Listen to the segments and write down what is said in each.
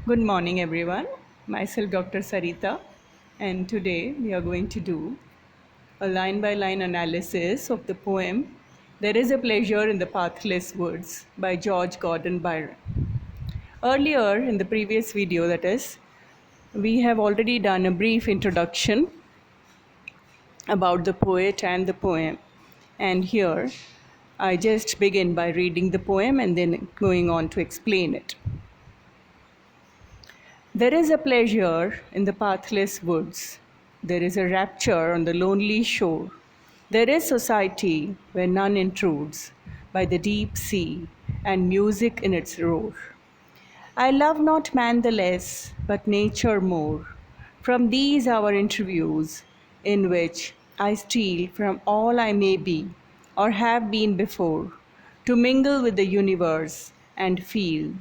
Good morning, everyone. Myself, Dr. Sarita, and today we are going to do a line by line analysis of the poem There is a Pleasure in the Pathless Woods by George Gordon Byron. Earlier, in the previous video, that is, we have already done a brief introduction about the poet and the poem, and here I just begin by reading the poem and then going on to explain it. There is a pleasure in the pathless woods. There is a rapture on the lonely shore. There is society where none intrudes by the deep sea and music in its roar. I love not man the less, but nature more. From these our interviews, in which I steal from all I may be or have been before, to mingle with the universe and feel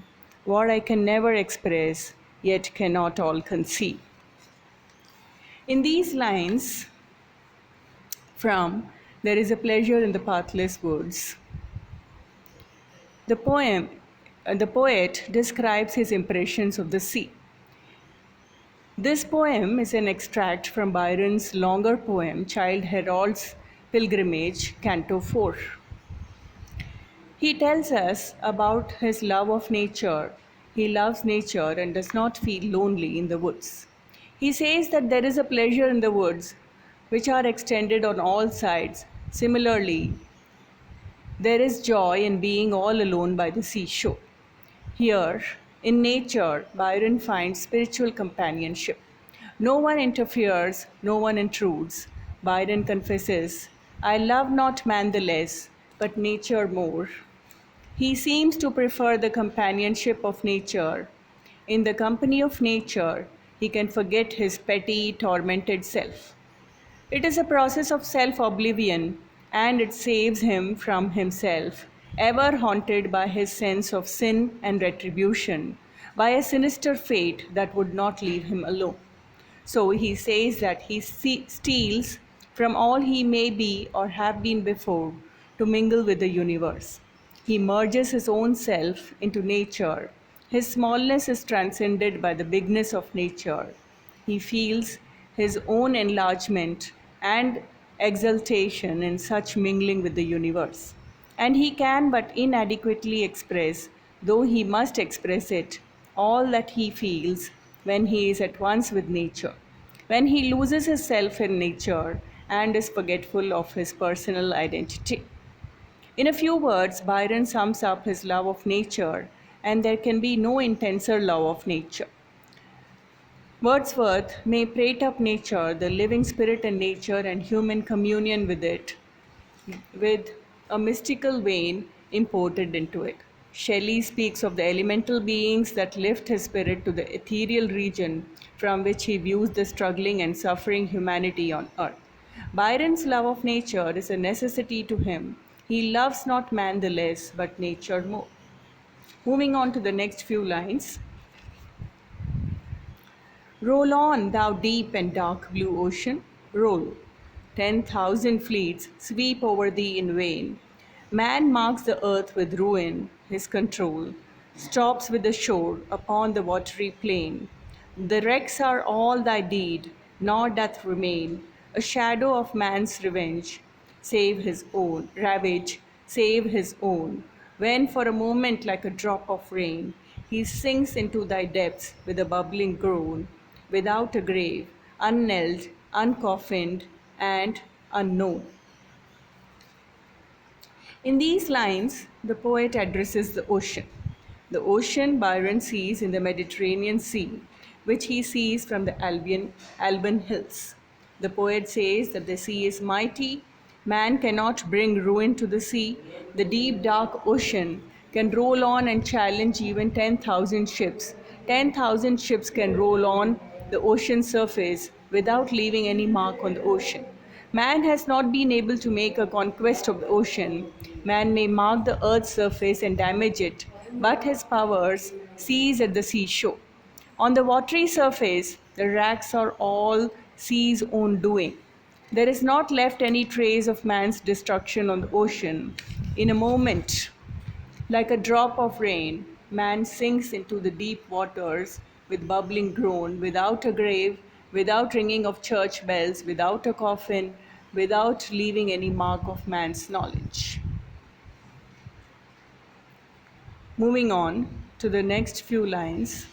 what I can never express, yet cannot all conceive. In these lines from There is a Pleasure in the Pathless Woods, the the poet describes his impressions of the sea. This poem is an extract from Byron's longer poem, Childe Harold's Pilgrimage, Canto 4. He tells us about his love of nature. He loves nature and does not feel lonely in the woods. He says that there is a pleasure in the woods which are extended on all sides. Similarly, there is joy in being all alone by the seashore. Here, in nature, Byron finds spiritual companionship. No one interferes, no one intrudes. Byron confesses, I love not man the less, but nature more. He seems to prefer the companionship of nature. In the company of nature, he can forget his petty, tormented self. It is a process of self oblivion, and it saves him from himself, ever haunted by his sense of sin and retribution, by a sinister fate that would not leave him alone. So he says that he steals from all he may be or have been before to mingle with the universe. He merges his own self into nature. His smallness is transcended by the bigness of nature. He feels his own enlargement and exaltation in such mingling with the universe. And he can but inadequately express, though he must express it, all that he feels when he is at once with nature, when he loses his self in nature and is forgetful of his personal identity. In a few words, Byron sums up his love of nature, and there can be no intenser love of nature. Wordsworth may prate up nature, the living spirit in nature, and human communion with it, with a mystical vein imported into it. Shelley speaks of the elemental beings that lift his spirit to the ethereal region from which he views the struggling and suffering humanity on earth. Byron's love of nature is a necessity to him. He loves not man the less, but nature more. Moving on to the next few lines. Roll on, thou deep and dark blue ocean, roll. 10,000 fleets sweep over thee in vain. Man marks the earth with ruin, his control stops with the shore upon the watery plain. The wrecks are all thy deed, nor doth remain a shadow of man's revenge, save his own, ravage, save his own. When for a moment, like a drop of rain, he sinks into thy depths with a bubbling groan, without a grave, unknelt, uncoffined, and unknown. In these lines, the poet addresses the ocean. The ocean Byron sees in the Mediterranean Sea, which he sees from the Alban Hills. The poet says that the sea is mighty. Man cannot bring ruin to the sea. The deep, dark ocean can roll on and challenge even 10,000 ships. 10,000 ships can roll on the ocean surface without leaving any mark on the ocean. Man has not been able to make a conquest of the ocean. Man may mark the earth's surface and damage it, but his powers cease at the seashore. On the watery surface, the wrecks are all sea's own doing. There is not left any trace of man's destruction on the ocean. In a moment, like a drop of rain, man sinks into the deep waters with bubbling groan, without a grave, without ringing of church bells, without a coffin, without leaving any mark of man's knowledge. Moving on to the next few lines.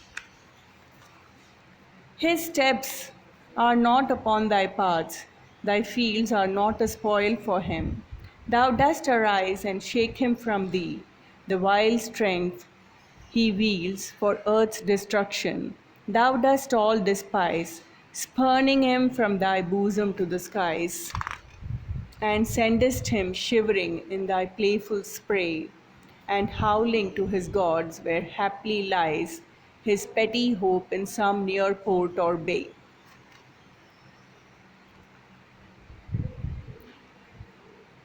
His steps are not upon thy paths, thy fields are not a spoil for him. Thou dost arise and shake him from thee, the wild strength he wields for earth's destruction. Thou dost all despise, spurning him from thy bosom to the skies, and sendest him shivering in thy playful spray, and howling to his gods where haply lies his petty hope in some near port or bay.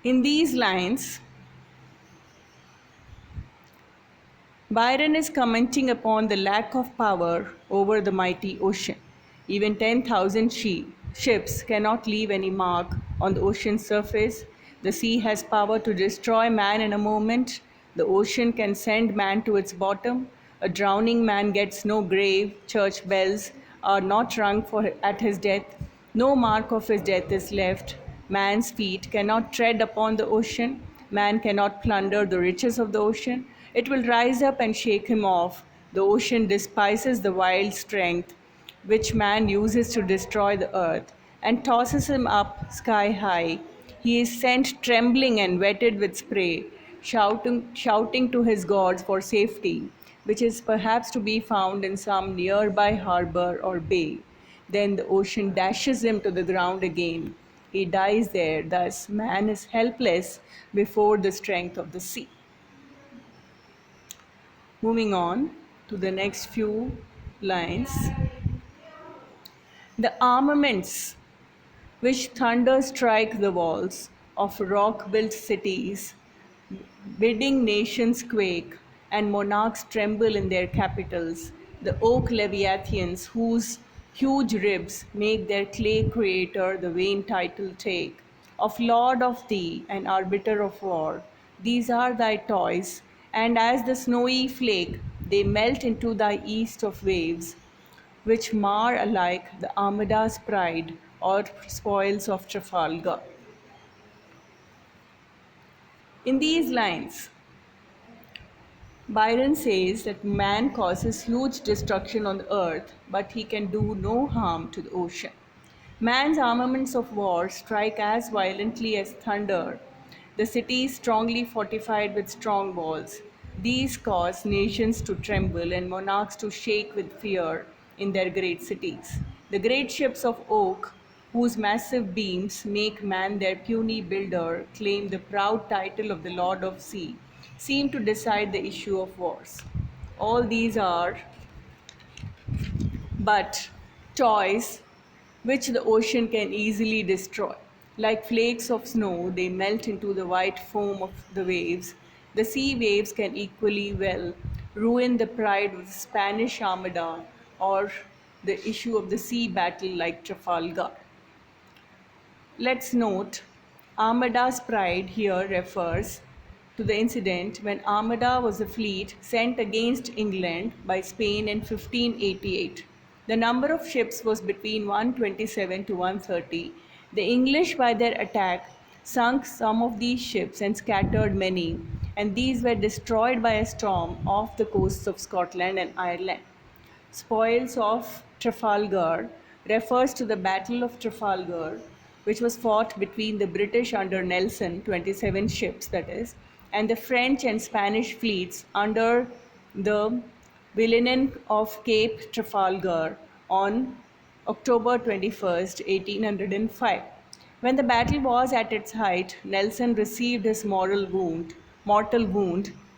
In these lines, Byron is commenting upon the lack of power over the mighty ocean. Even 10,000 ships cannot leave any mark on the ocean's surface. The sea has power to destroy man in a moment. The ocean can send man to its bottom. A drowning man gets no grave. Church bells are not rung at his death. No mark of his death is left. Man's feet cannot tread upon the ocean. Man cannot plunder the riches of the ocean. It will rise up and shake him off. The ocean despises the wild strength which man uses to destroy the earth and tosses him up sky high. He is sent trembling and wetted with spray, shouting to his gods for safety, which is perhaps to be found in some nearby harbor or bay. Then the ocean dashes him to the ground again. He dies there, thus, man is helpless before the strength of the sea. Moving on to the next few lines. The armaments which thunder strike the walls of rock built cities, bidding nations quake and monarchs tremble in their capitals, the oak leviathans whose huge ribs make their clay creator the vain title take of Lord of thee and Arbiter of war. These are thy toys, and as the snowy flake, they melt into thy east of waves, which mar alike the Armada's pride or spoils of Trafalgar. In these lines, Byron says that man causes huge destruction on the earth, but he can do no harm to the ocean. Man's armaments of war strike as violently as thunder. The city is strongly fortified with strong walls. These cause nations to tremble and monarchs to shake with fear in their great cities. The great ships of oak, whose massive beams make man their puny builder, claim the proud title of the Lord of Sea, seem to decide the issue of wars. All these are but toys which the ocean can easily destroy. Like flakes of snow, they melt into the white foam of the waves. The sea waves can equally well ruin the pride of the Spanish Armada or the issue of the sea battle like Trafalgar. Let's note, Armada's pride here refers to the incident when Armada was a fleet sent against England by Spain in 1588. The number of ships was between 127 to 130. The English, by their attack, sunk some of these ships and scattered many, and these were destroyed by a storm off the coasts of Scotland and Ireland. Spoils of Trafalgar refers to the Battle of Trafalgar, which was fought between the British under Nelson, 27 ships that is, and the French and Spanish fleets under the Villeneuve of Cape Trafalgar on October 21st, 1805. When the battle was at its height, Nelson received his mortal wound.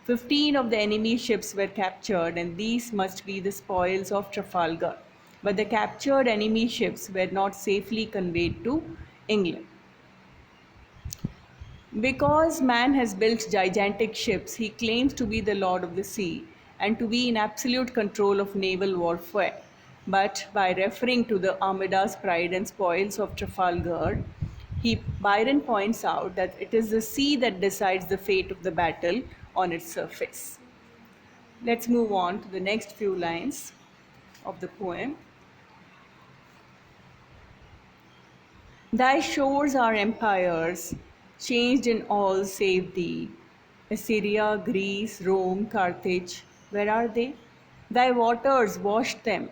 15 of the enemy ships were captured, and these must be the spoils of Trafalgar. But the captured enemy ships were not safely conveyed to England. Because man has built gigantic ships, he claims to be the lord of the sea and to be in absolute control of naval warfare. But by referring to the Armada's pride and spoils of Trafalgar, Byron points out that it is the sea that decides the fate of the battle on its surface. Let's move on to the next few lines of the poem. Thy shores are empires, changed in all save thee. Assyria, Greece, Rome, Carthage, where are they? Thy waters washed them,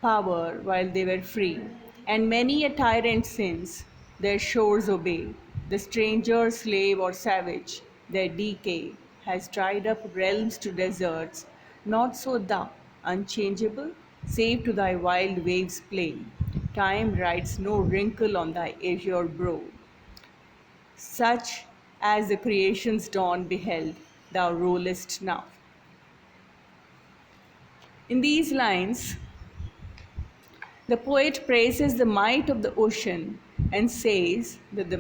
power, while they were free. And many a tyrant since their shores obey. The stranger, slave, or savage, their decay has dried up realms to deserts. Not so thou, unchangeable, save to thy wild waves plain. Time writes no wrinkle on thy azure brow. Such as the creation's dawn beheld, thou rollest now. In these lines, the poet praises the might of the ocean and says that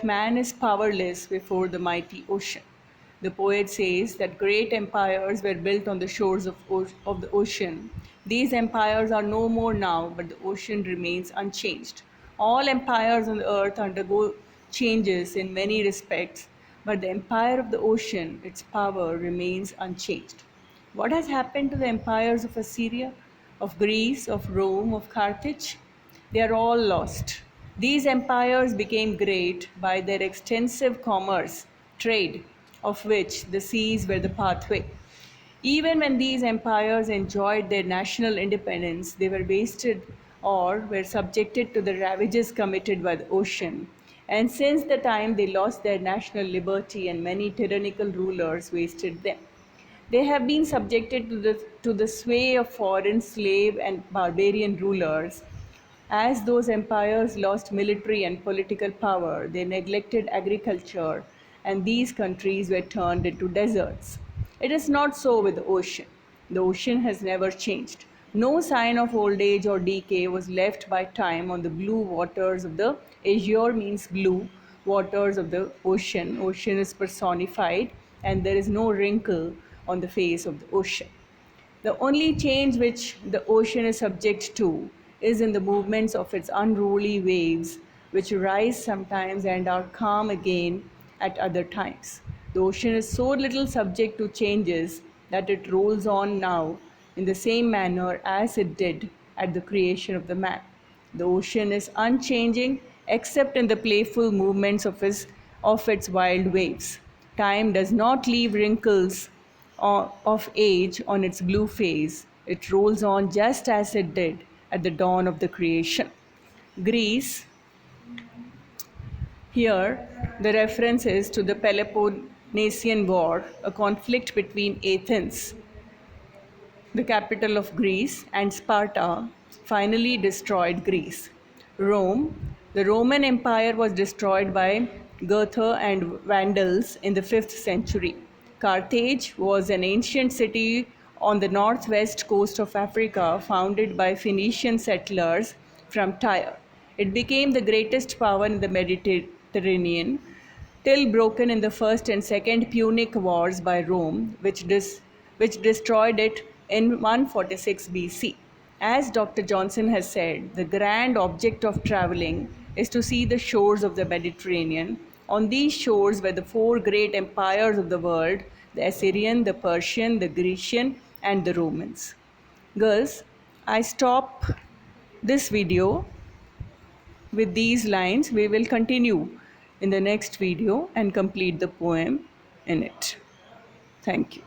man is powerless before the mighty ocean. The poet says that great empires were built on the shores of the ocean. These empires are no more now, but the ocean remains unchanged. All empires on the earth undergo changes in many respects, but the empire of the ocean, its power, remains unchanged. What has happened to the empires of Assyria, of Greece, of Rome, of Carthage? They are all lost. These empires became great by their extensive commerce, trade, of which the seas were the pathway. Even when these empires enjoyed their national independence, they were wasted or were subjected to the ravages committed by the ocean. And since the time they lost their national liberty, and many tyrannical rulers wasted them. They have been subjected to the sway of foreign slave and barbarian rulers. As those empires lost military and political power, they neglected agriculture, and these countries were turned into deserts. It is not so with the ocean. The ocean has never changed. No sign of old age or decay was left by time on the blue waters of the azure means blue waters of the ocean. Ocean is personified, and there is no wrinkle on the face of the ocean. The only change which the ocean is subject to is in the movements of its unruly waves, which rise sometimes and are calm again at other times. The ocean is so little subject to changes that it rolls on now in the same manner as it did at the creation of the man. The ocean is unchanging except in the playful movements of its wild waves. Time does not leave wrinkles of age on its blue face. It rolls on just as it did at the dawn of the creation. Greece, here the reference is to the Peloponnesian War, a conflict between Athens, the capital of Greece, and Sparta finally destroyed Greece. Rome, the Roman Empire was destroyed by Goths and Vandals in the 5th century. Carthage was an ancient city on the northwest coast of Africa founded by Phoenician settlers from Tyre. It became the greatest power in the Mediterranean till broken in the First and Second Punic Wars by Rome, which destroyed it in 146 BC. As Dr. Johnson has said, the grand object of traveling is to see the shores of the Mediterranean. On these shores were the four great empires of the world: the Assyrian, the Persian, the Grecian, and the Romans. Girls, I stop this video with these lines. We will continue in the next video and complete the poem in it. Thank you.